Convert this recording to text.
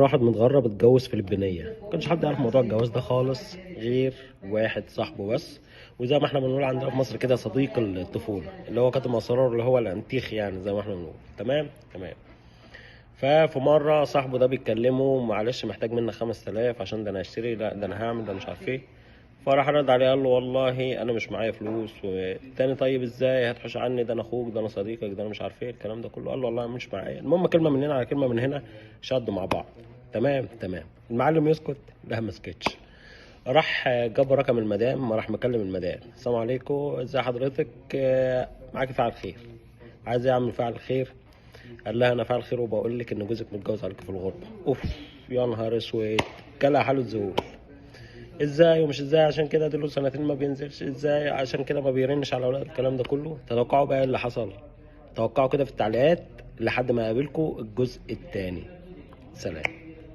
واحد متغرب اتجوز فلبينية، مكانش حد يعرف موضوع الجواز ده خالص غير واحد صاحبه بس. وزي ما احنا بنقول عندنا في مصر كده صديق الطفولة اللي هو كاتم اسرار، اللي هو الانتيخ يعني زي ما احنا بنقول. تمام تمام. ففي مرة صاحبه ده بيتكلمه، معلش محتاج منك 5000 عشان ده انا هشتري، لا ده انا هعمل، ده مش عارف ايه. فراح رد عليه قال له والله انا مش معايا فلوس. والتاني طيب ازاي هتحوش عني، ده انا اخوك، ده انا صديقك، ده انا مش عارف ايه الكلام ده كله. قال له والله مش معايا. المهم كلمه من هنا على كلمه من هنا، شدوا مع بعض. تمام تمام. المعلم يسكت؟ لا ما سكتش. راح جاب رقم المدام، راح مكلم المدام: السلام عليكم، ازي حضرتك، معاكي فاعل خير، عايز ايه اعمل فاعل خير؟ قال لها انا فاعل خير وبقول لك ان جوزك متجوز عليك في الغربه. اوف، يا نهار اسود، جالها حاله ذهول. ازاي ومش ازاي، عشان كده دول سنتين ما بينزلش، ازاي عشان كده ما بيرنش على اولاد، الكلام ده كله. تتوقعوا بقى إيه اللي حصل؟ توقعوا كده في التعليقات لحد ما اقابلكم الجزء الثاني. سلام.